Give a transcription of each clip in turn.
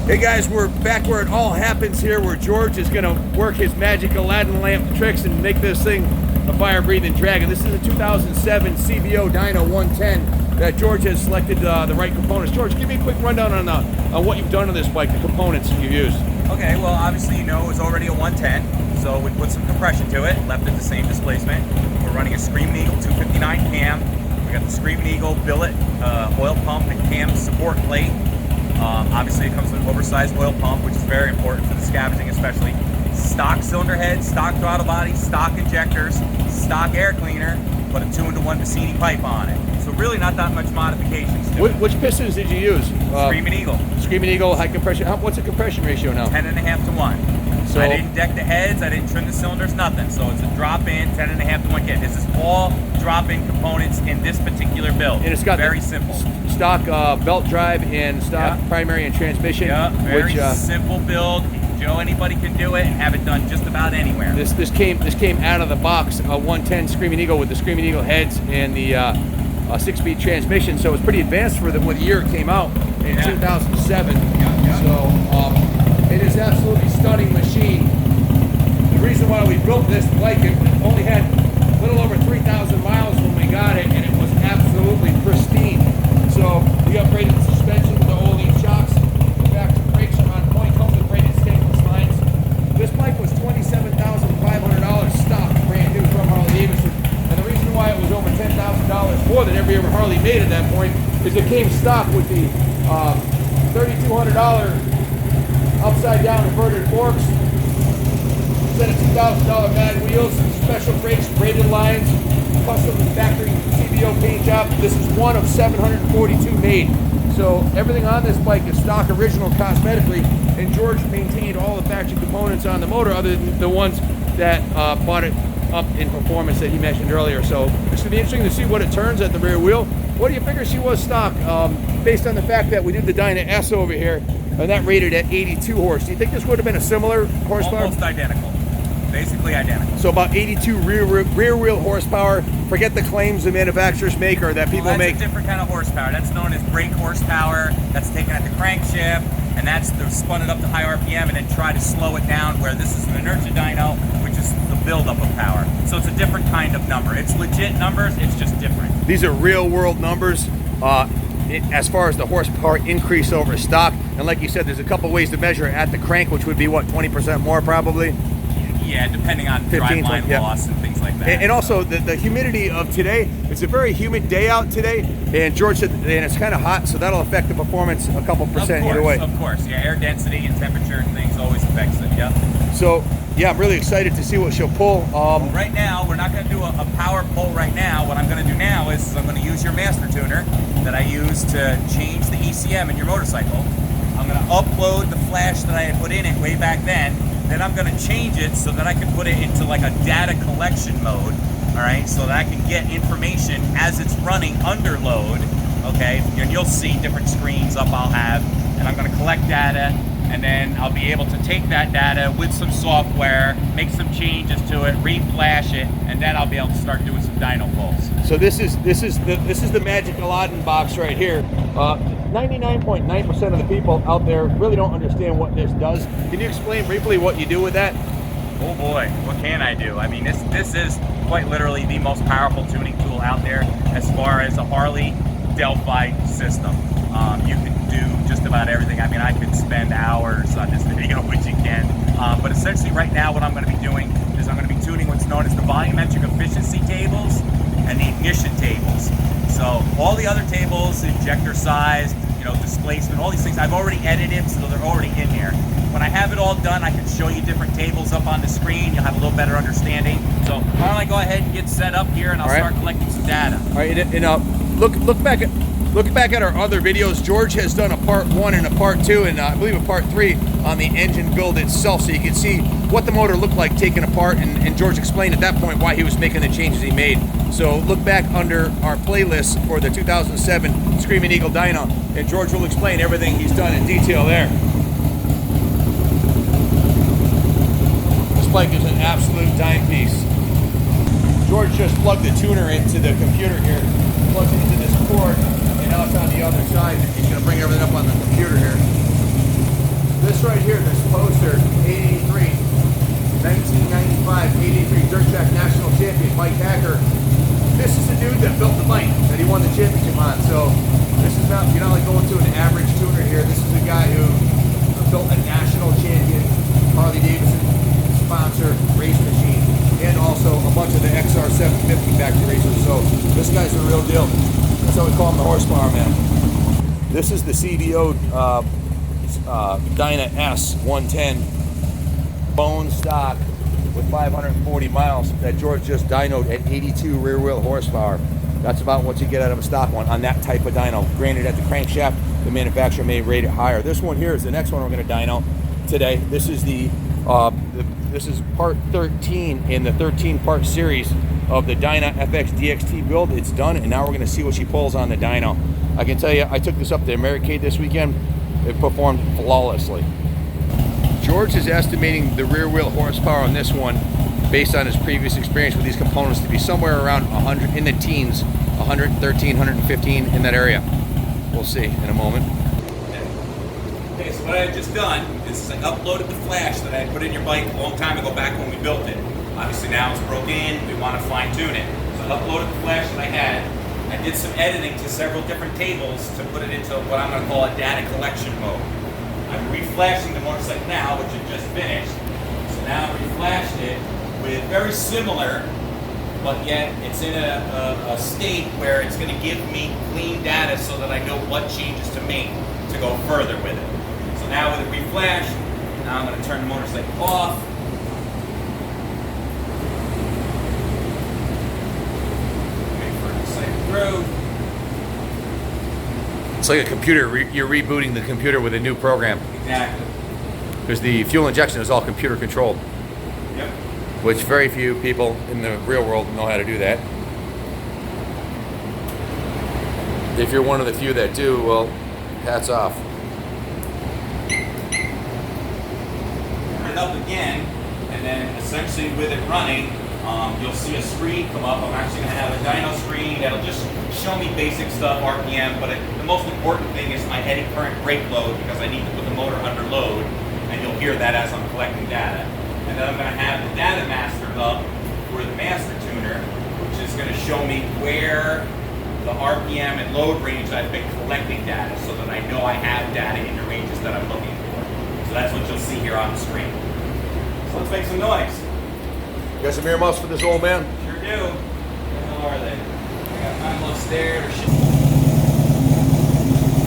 Hey guys, we're back where it all happens here, where George is going to work his magic Aladdin lamp tricks and make this thing a fire-breathing dragon. This is a 2007 CVO Dyno 110 that George has selected the right components. George, give me a quick rundown on what you've done on this bike, the components you've used. Okay, well obviously you know it was already a 110, so we put some compression to it, left it the same displacement. We're running a Screaming Eagle 259 cam. We got the Screaming Eagle billet, oil pump, and cam support plate. Obviously it comes with an oversized oil pump, which is very important for the scavenging especially. Stock cylinder head, stock throttle body, stock injectors, stock air cleaner, but a 2-in-1 Vicini pipe on it. So really not that much modifications to it. Which pistons did you use? Screaming Eagle. Screaming Eagle, high compression. What's the compression ratio now? 10.5 to 1. So I didn't deck the heads, I didn't trim the cylinders, nothing. So it's a drop-in, 10.5 to 1 kit. This is all drop-in components in this particular build. And it's got very simple. Stock belt drive and stock primary and transmission. Yeah, very simple build. Joe, anybody can do it and have it done just about anywhere. This came out of the box, a 110 Screaming Eagle with the Screaming Eagle heads and the 6-speed transmission. So it's pretty advanced for the year it came out in 2007. So it is absolutely stunning machine. The reason why we built this bike, it only had a little over 3,000 miles when we got it, and it was absolutely pristine. So we upgraded the suspension with the Ole shocks. The back brakes are on point, comes with braided stainless lines. This bike was $27,500 stock, brand new from Harley Davidson. And the reason why it was over $10,000 more than every other Harley made at that point is it came stock with the $3,200 upside down inverted forks, set of $2,000 mag wheels, special brakes, braided lines, custom factory CVO paint job. This is one of 742 made. So everything on this bike is stock original cosmetically, and George maintained all the factory components on the motor other than the ones that bought it up in performance that he mentioned earlier. So it's going to be interesting to see what it turns at the rear wheel. What do you figure she was stock based on the fact that we did the Dyna S over here and that rated at 82 horse? Do you think this would have been a similar horsepower? Almost identical. Basically identical. So about 82 rear wheel horsepower. Forget the claims the manufacturers make or that people make. That's a different kind of horsepower. That's known as brake horsepower. That's taken at the crankshaft, and they've spun it up to high RPM and then try to slow it down, where this is an inertia dyno, which is the buildup of power. So it's a different kind of number. It's legit numbers, it's just different. These are real world numbers as far as the horsepower increase over stock. And like you said, there's a couple ways to measure it at the crank, which would be what, 20% more probably? Yeah, depending on driveline loss and things like that. And also the humidity of today. It's a very humid day out today, and George said, and it's kind of hot, so that'll affect the performance a couple percent either way. Of course, yeah, air density and temperature and things always affects it, yeah. So, yeah, I'm really excited to see what she'll pull. Well, right now, we're not going to do a power pull right now. What I'm going to do now is I'm going to use your master tuner that I use to change the ECM in your motorcycle. I'm going to upload the flash that I had put in it way back then. Then I'm going to change it so that I can put it into like a data collection mode, all right, so that I can get information as it's running under load, okay, and you'll see different screens up I'll have, and I'm going to collect data, and then I'll be able to take that data with some software, make some changes to it, re-flash it, and then I'll be able to start doing some dyno pulls. So this is the magic Aladdin box right here. 99.9% of the people out there really don't understand what this does. Can you explain briefly what you do with that? Oh boy, what can I do? I mean, this is quite literally the most powerful tuning tool out there as far as a Harley Delphi system. You can do just about everything. I mean, I could spend hours on this video, which you can. But essentially right now what I'm going to be doing is I'm going to be tuning what's known as the volumetric efficiency tables and the ignition tables. So all the other tables, injector size, displacement, all these things, I've already edited, so they're already in here. When I have it all done, I can show you different tables up on the screen. You'll have a little better understanding. So why don't I go ahead and get set up here, and I'll start collecting some data. All right, and look back at our other videos. George has done a part 1 and a part 2, and I believe a part 3 on the engine build itself, so you can see what the motor looked like taken apart, and George explained at that point why he was making the changes he made. So look back under our playlist for the 2007 Screaming Eagle Dyno, and George will explain everything he's done in detail there. This bike is an absolute dime piece. George just plugged the tuner into the computer here, plugs it into this cord, and now it's on the other side. He's going to bring everything up on the computer here. Davidson sponsor race machine, and also a bunch of the XR 750 factory racers. So this guy's the real deal. That's how we call him, the horsepower man. This is the CVO Dyna S 110 bone stock with 540 miles that George just dynoed at 82 rear wheel horsepower. That's about what you get out of a stock one on that type of dyno. Granted, at the crankshaft, the manufacturer may rate it higher. This one here is the next one we're going to dyno today. This is this is part 13 in the 13-part series of the Dyna FX DXT build. It's done, and now we're going to see what she pulls on the dyno. I can tell you, I took this up to Americade this weekend. It performed flawlessly. George is estimating the rear wheel horsepower on this one, based on his previous experience with these components, to be somewhere around 100 in the teens, 113, 115 in that area. We'll see in a moment. Okay, so what I had just done is I uploaded the flash that I had put in your bike a long time ago, back when we built it. Obviously now it's broken, we want to fine tune it. So I uploaded the flash that I had. I did some editing to several different tables to put it into what I'm going to call a data collection mode. I'm reflashing the motorcycle now, which I just finished. So now I reflashed it with very similar, but yet it's in a state where it's going to give me clean data so that I know what changes to make to go further with it. So now with it reflashed, now I'm going to turn the motorcycle off. Wait for it to cycle through. It's like a computer. You're rebooting the computer with a new program. Exactly. Because the fuel injection is all computer controlled. Yep. Which very few people in the real world know how to do that. If you're one of the few that do, well, hats off. Turn it up again, and then essentially with it running, you'll see a screen come up. I'm actually going to have a dyno screen that'll just show me basic stuff, RPM, but the most important thing is my eddy current brake load, because I need to put the motor under load, and you'll hear that as I'm collecting data. And then I'm going to have the data master up for the master tuner, which is going to show me where the RPM and load range I've been collecting data, so that I know I have data in the ranges that I'm looking for. So that's what you'll see here on the screen. So let's make some noise. You got some earmuffs for this old man? Sure do. Where the hell are they? I got mine upstairs or shit.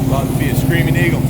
About to be a screaming eagle.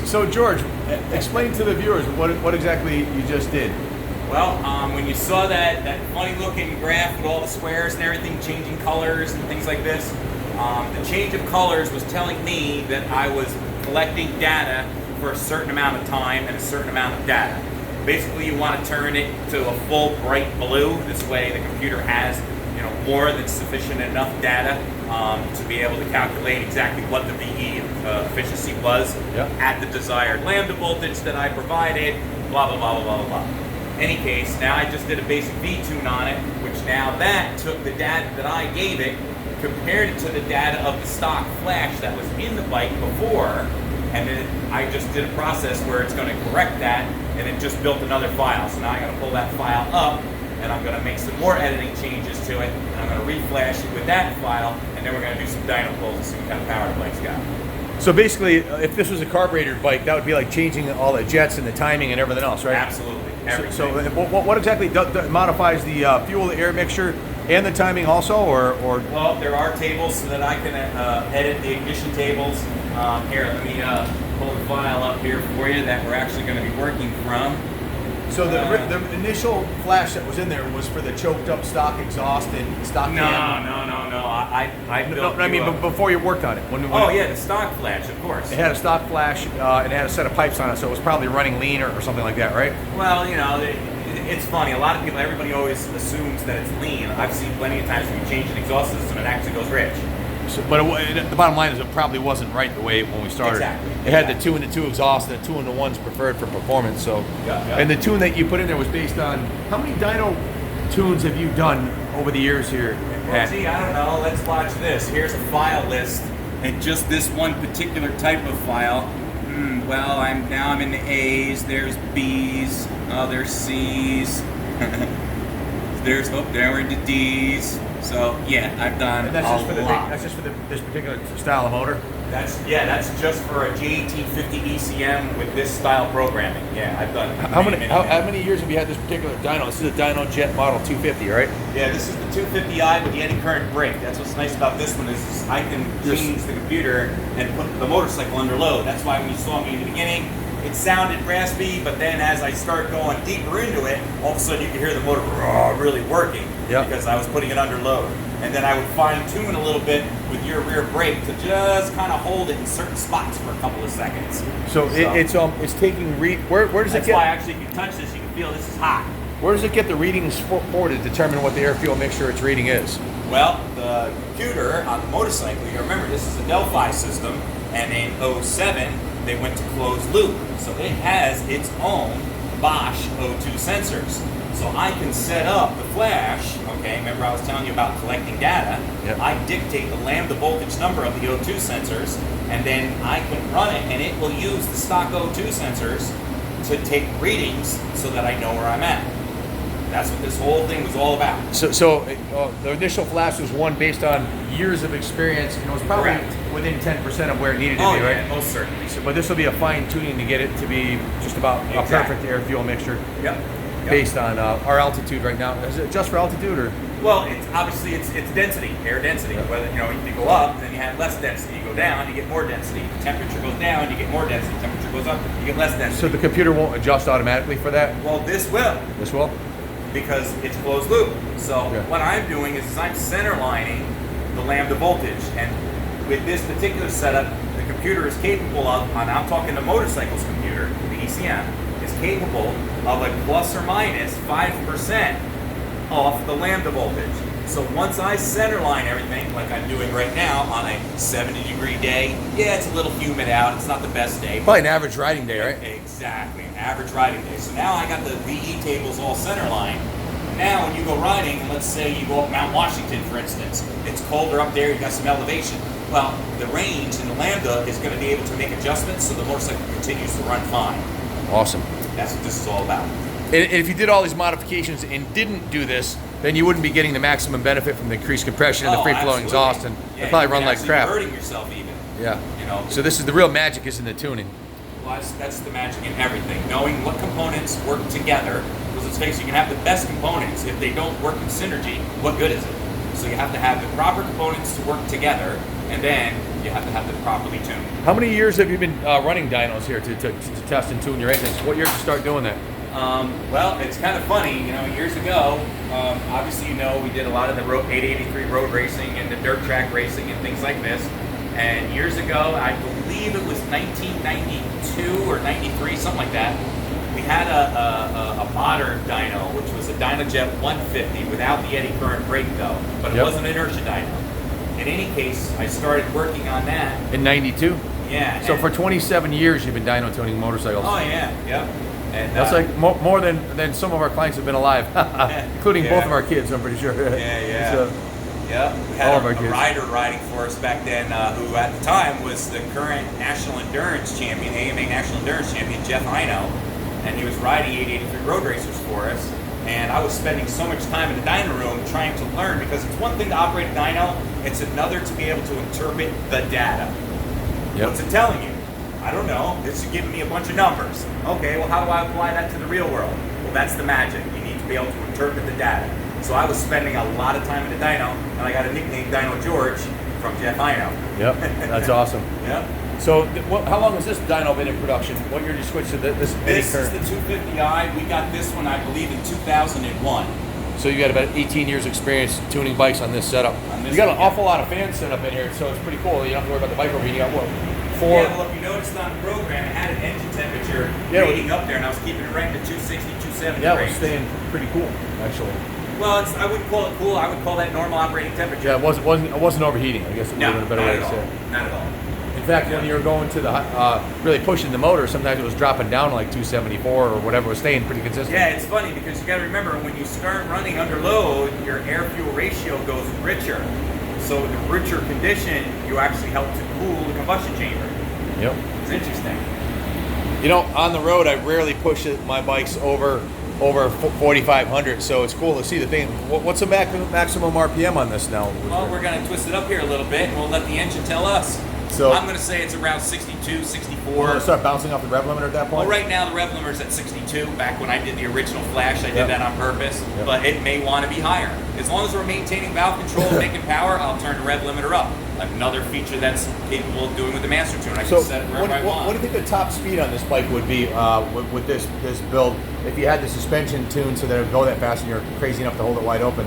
So George, explain to the viewers what exactly you just did. Well, when you saw that funny looking graph with all the squares and everything changing colors and things like this, the change of colors was telling me that I was collecting data for a certain amount of time and a certain amount of data. Basically, you want to turn it to a full bright blue. This way the computer has more than sufficient enough data to be able to calculate exactly what the VE efficiency was at the desired lambda voltage that I provided, blah, blah, blah, blah, blah, blah. Any case, now I just did a basic V-tune on it, which now that took the data that I gave it, compared it to the data of the stock flash that was in the bike before, and then I just did a process where it's going to correct that, and it just built another file. So now I'm going to pull that file up, and I'm going to make some more editing changes to it, and I'm going to reflash it with that file, and then we're going to do some dyno pulls and see what kind of power the bike's got. So basically, if this was a carbureted bike, that would be like changing all the jets and the timing and everything else, right? Absolutely. Everything. So what exactly modifies the fuel-to-air mixture and the timing also, or? Well, there are tables so that I can edit the ignition tables. Here, let me pull the file up here for you that we're actually going to be working from. So the initial flash that was in there was for the choked up stock exhaust and stock No. I built but before you worked on it. Yeah, the stock flash, of course. It had a stock flash and it had a set of pipes on it, so it was probably running lean or something like that, right? Well, it's funny. A lot of people, everybody always assumes that it's lean. I've seen plenty of times when you change an exhaust system, it actually goes rich. So, but the bottom line is it probably wasn't right the way when we started. Exactly. It had the 2-in-2 exhaust and the 2-in-1's preferred for performance. So, and the tune that you put in there was based on how many dyno tunes have you done over the years here? Well, gee, I don't know. Let's watch this. Here's a file list, and just this one particular type of file. Well, I'm in the A's. There's B's. Oh, there's C's. There we're into D's. So yeah, I've done and that's a just for lot. That's just for this particular style of motor. That's just for a J1850 ECM with this style programming. Yeah, I've done. How many years have you had this particular dyno? This is a Dyno Jet Model 250, right? Yeah, this is the 250i with the eddy current brake. That's what's nice about this one is I can change the computer and put the motorcycle under load. That's why when you saw me in the beginning, it sounded raspy, but then as I start going deeper into it, all of a sudden you can hear the motor really working because I was putting it under load. And then I would fine tune a little bit with your rear brake to just kind of hold it in certain spots for a couple of seconds. So it's taking where does it get? That's why actually if you touch this, you can feel this is hot. Where does it get the readings for to determine what the air fuel mixture its reading is? Well, the computer on the motorcycle, you remember this is a Delphi system, and in 07 they went to closed loop. So it has its own Bosch O2 sensors. So I can set up the flash, okay, remember I was telling you about collecting data. Yep. I dictate the lambda voltage number of the O2 sensors, and then I can run it, and it will use the stock O2 sensors to take readings so that I know where I'm at. That's what this whole thing was all about. So the initial flash was one based on years of experience, and it was probably within 10% of where it needed to be, right? Most certainly. So, but this will be a fine tuning to get it to be just about a perfect air fuel mixture. Yep. Based on our altitude right now. Is it just for altitude or? Well, it's obviously it's density, air density. Whether you go up, then you have less density. You go down, you get more density. The temperature goes down, you get more density. Temperature goes up, you get less density. So the computer won't adjust automatically for that? Well, this will. This will? Because it's closed loop. So what I'm doing is I'm center lining the lambda voltage, and with this particular setup, the computer is capable of, and I'm talking the motorcycle's computer, the ECM, is capable of a plus or minus 5% off the lambda voltage. So once I center line everything, like I'm doing right now on a 70-degree day, yeah, it's a little humid out, it's not the best day. Probably an average riding day, right? Exactly, an average riding day. So now I got the VE tables all center line. Now when you go riding, and let's say you go up Mount Washington, for instance, it's colder up there, you got some elevation. Well, the range in the lambda is going to be able to make adjustments so the motorcycle continues to run fine. Awesome. That's what this is all about. And if you did all these modifications and didn't do this, then you wouldn't be getting the maximum benefit from the increased compression and the free-flowing exhaust, and it'd probably run like crap. Hurting yourself even. Yeah. You know. So this is the real magic is in the tuning. Well, that's the magic in everything. Knowing what components work together. Because let's face it, you can have the best components. If they don't work in synergy, what good is it? So you have to have the proper components to work together, and then you have to have them properly tuned. How many years have you been running dynos here to test and tune your engines? What year did you start doing that? Well, it's kind of funny, you know, years ago, obviously, you know, we did a lot of the 883 road racing and the dirt track racing and things like this. And years ago, I believe it was 1992 or 93, something like that, we had a modern dyno, which was a Dynajet 150 without the eddy current brake though, but it was an inertia dyno. In any case, I started working on that. In 92? Yeah. So for 27 years you've been dyno tuning motorcycles. Oh yeah, yep. And that's like more than some of our clients have been alive, including both of our kids, I'm pretty sure. Yeah. So, yeah, we had a rider riding for us back then who at the time was the current national endurance champion, AMA national endurance champion, Jeff Dyno, and he was riding 883 road racers for us. And I was spending so much time in the dyno room trying to learn, because it's one thing to operate a dyno, it's another to be able to interpret the data. What's it telling you? I don't know. This is giving me a bunch of numbers. Okay, well, how do I apply that to the real world? Well, that's the magic. You need to be able to interpret the data. So I was spending a lot of time in the dyno, and I got a nickname, Dyno George, from Jeff Dyno. Yep, that's awesome. Yep. So how long has this dyno been in production? What year did you switch to this? This is the 250i. We got this one, I believe, in 2001. So you got about 18 years experience tuning bikes on this setup. You got an awful lot of fans set up in here, so it's pretty cool. You don't have to worry about the bike overheating. You got what? Yeah, well, if you noticed on the program, it had an engine temperature rating up there, and I was keeping it right in the 260, 270 Yeah, range. it was staying pretty cool, actually. Well, I wouldn't call it cool. I would call that normal operating temperature. Yeah, it wasn't overheating. I guess it would have been a better way to say it. Not at all. In fact, when you were going to the really pushing the motor, sometimes it was dropping down to like 274 or whatever. It was staying pretty consistent. Yeah, it's funny because you got to remember, when you start running under load, your air-fuel ratio goes richer. So the richer condition, you actually help to cool the combustion chamber. Yep. It's interesting. You know, on the road, I rarely push my bikes over 4,500, so it's cool to see the thing. What's the maximum RPM on this now? Well, we're going to twist it up here a little bit, and we'll let the engine tell us. So I'm going to say it's around 62, 64. We're going to start bouncing off the rev limiter at that point? Well, right now the rev limiter's at 62. Back when I did the original Flash, I did that on purpose. But it may want to be higher. As long as we're maintaining valve control and making power, I'll turn the rev limiter up. Another feature that's capable of doing with the Master Tune. I can set it wherever I want. What do you think the top speed on this bike would be with this build? If you had the suspension tuned so that it would go that fast and you're crazy enough to hold it wide open?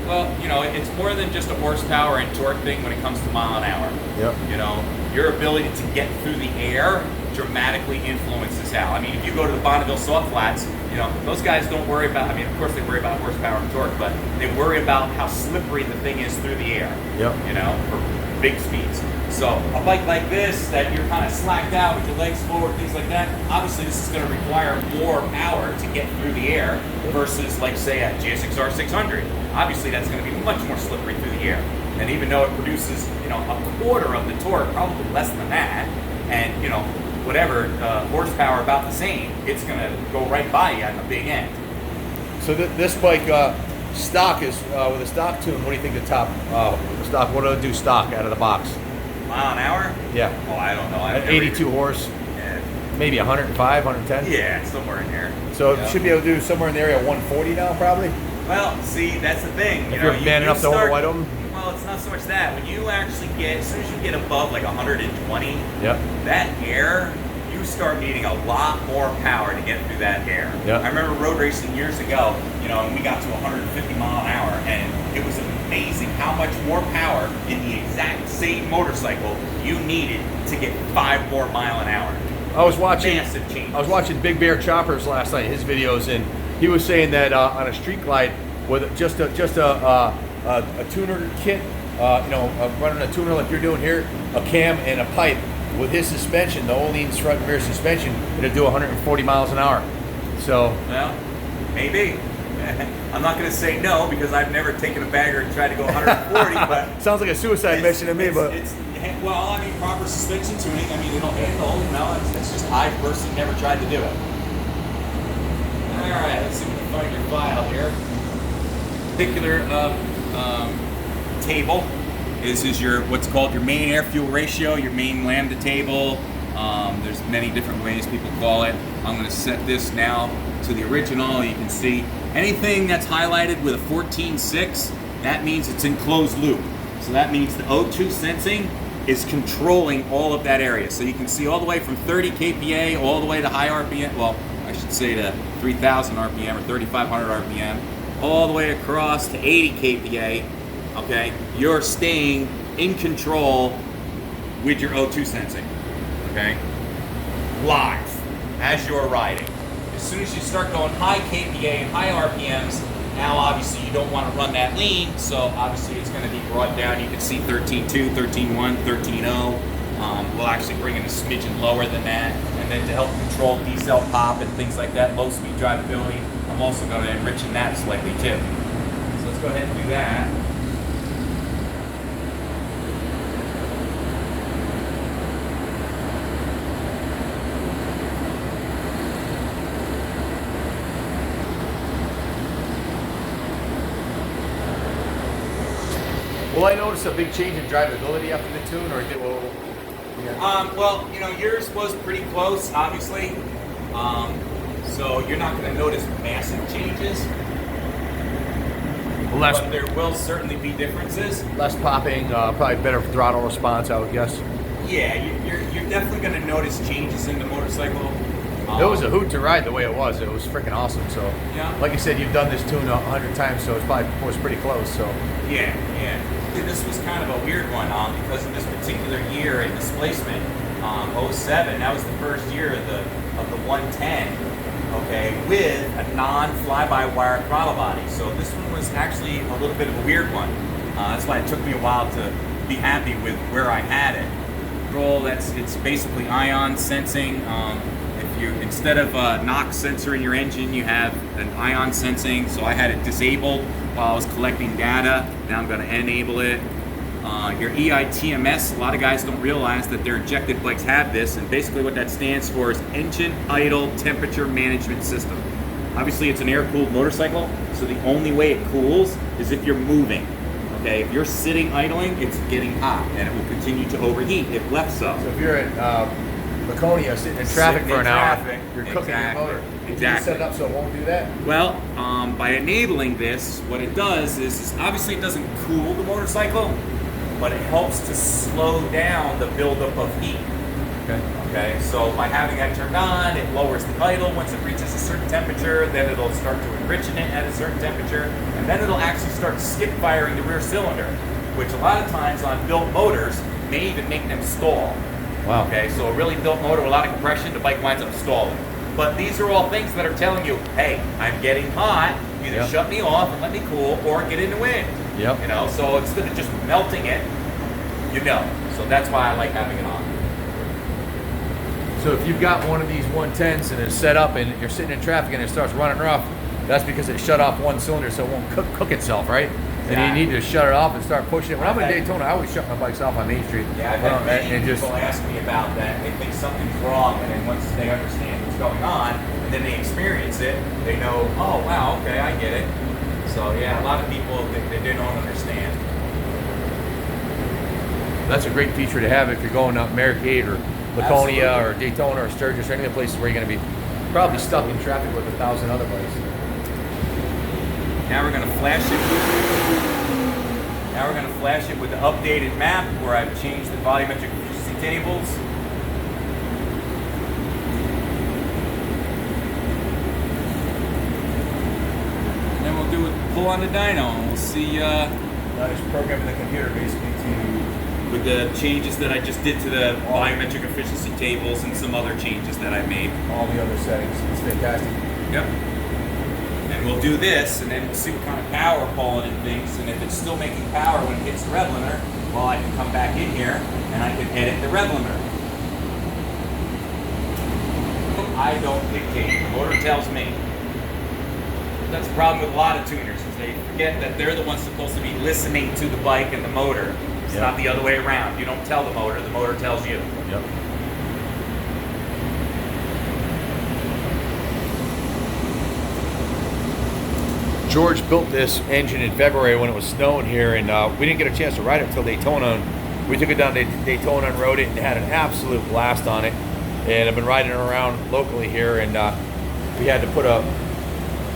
Well, you know, it's more than just a horsepower and torque thing when it comes to mile an hour. Yep. You know, your ability to get through the air dramatically influences how. I mean, if you go to the Bonneville Salt Flats, you know, those guys don't worry about, I mean, of course they worry about horsepower and torque, but they worry about how slippery the thing is through the air. Yep. You know, for big speeds. So a bike like this, that you're kind of slacked out with your legs forward, things like that, obviously this is going to require more power to get through the air versus, like, say, a GSX-R 600. Obviously that's going to be much more slippery through the air. And even though it produces, you know, a quarter of the torque, probably less than that, and, you know, whatever, horsepower about the same, it's going to go right by you on the big end. So this bike, stock is, with a stock tune, what do you think the top stock, what do it do stock out of the box? Mile an hour? Yeah. Oh, I don't know. At 82 horse? Yeah. Maybe 105, 110? Yeah, somewhere in there. So it should be able to do somewhere in the area of 140 now, probably? Well, see, that's the thing. If you're man enough to hold it wide open? Well, it's not so much that. When you actually get, as soon as you get above like 120, that air, you start needing a lot more power to get through that air. Yep. I remember road racing years ago, you know, and we got to 150 mile an hour, and it was amazing how much more power in the exact same motorcycle you needed to get 5 more mile an hour. I was watching massive changes. I was watching Big Bear Choppers last night, his videos, and he was saying that on a street glide with just a tuner kit, you know, running a tuner like you're doing here, a cam and a pipe with his suspension, the Öhlins front and rear suspension, it'll do 140 miles an hour. So, well, maybe. I'm not going to say no because I've never taken a bagger and tried to go 140. But sounds like a suicide mission to me. But well, I mean, proper suspension tuning. I mean, it'll handle. You know, it's just I personally never tried to do it. All right, let's see if we can find your file here. Particular table is your what's called your main air fuel ratio, your main lambda table. There's many different ways people call it. I'm going to set this now to the original. You can see anything that's highlighted with a 14.6, that means it's in closed loop. So that means the O2 sensing is controlling all of that area. So you can see all the way from 30 kPa all the way to high RPM, well, I should say to 3,000 RPM or 3,500 RPM, all the way across to 80 kPa, okay? You're staying in control with your O2 sensing, okay? Live, as you're riding. As soon as you start going high kPa and high RPMs, now obviously you don't want to run that lean, so obviously it's going to be brought down. You can see 13.2, 13.1, 13.0. We'll actually bring it a smidgen lower than that. And then to help control D-cell pop and things like that, low speed drivability, I'm also going to enrich in that slightly too. So let's go ahead and do that. Will I notice a big change in drivability after the tune, or did well? Yeah. Well, you know, yours was pretty close, obviously. So you're not going to notice massive changes. Less, but there will certainly be differences. less popping, probably better throttle response, I would guess. Yeah, you're definitely going to notice changes in the motorcycle. It was a hoot to ride the way it was. It was freaking awesome. So, Yeah. like you said, you've done this tune 100 times, so it's probably was pretty close. So, Yeah. This was kind of a weird one because of this particular year in displacement, 07. That was the first year of the 110. Okay, with a non-fly-by-wire throttle body. So this one was actually a little bit of a weird one. That's why it took me a while to be happy with where I had it. It's basically ion sensing. If you instead of a NOx sensor in your engine, you have an ion sensing. So I had it disabled while I was collecting data. Now I'm going to enable it. Your EITMS, a lot of guys don't realize that their injected bikes have this, and basically what that stands for is Engine Idle Temperature Management System. Obviously it's an air-cooled motorcycle, so the only way it cools is if you're moving. Okay, if you're sitting idling, it's getting hot, and it will continue to overheat if left so. if you're at Laconia sitting in traffic Sitting for in an hour, traffic, you're cooking exactly, your motor. Did exactly. you set it up so it won't do that? Well, by enabling this, what it does is obviously it doesn't cool the motorcycle, but it helps to slow down the buildup of heat. Okay, so by having that turned on, it lowers the idle. Once it reaches a certain temperature, then it'll start to enrich in it at a certain temperature, and then it'll actually start skip firing the rear cylinder, which a lot of times on built motors may even make them stall. Wow. Okay, so a really built motor with a lot of compression, the bike winds up stalling. But these are all things that are telling you, hey, I'm getting hot, either Yep. shut me off and let me cool, or get in the wind. Yep. You know, so instead of just melting it, you know. So that's why I like having it on. So if you've got one of these 110s and it's set up and you're sitting in traffic and it starts running rough, that's because it shut off one cylinder so it won't cook itself, right? And you need to shut it off and start pushing it. When I'm in Daytona, I always shut my bikes off on Main Street. Yeah, I've had many and just people ask me about that. They think something's wrong, and then once they understand what's going on, and then they experience it, they know, oh, wow, okay, I get it. So, yeah, a lot of people, they don't understand. that's a great feature to have if you're going up Maracade or Laconia Absolutely. or Daytona or Sturgis or any of the places where you're going to be probably stuck in traffic with 1,000 other bikes. Now we're going to flash it. Now we're going to flash it with the updated map where I've changed the volumetric efficiency tables. And then we'll do a pull on the dyno, and we'll see Just programming the computer basically to with the changes that I just did to the volumetric efficiency tables and some other changes that I made. all the other settings. It's fantastic. Yep. And we'll do this, and then we'll see what kind of power we're pulling and things. And if it's still making power when it hits the rev limiter, well, I can come back in here and I can edit the rev limiter. I don't dictate. The motor tells me. That's the problem with a lot of tuners, is they forget that they're the ones supposed to be listening to the bike and the motor. It's Yep. not the other way around. You don't tell the motor tells you. Yep. George built this engine in February when it was snowing here, and we didn't get a chance to ride it until Daytona. We took it down to Daytona and rode it and had an absolute blast on it. And I've been riding it around locally here, and we had to put a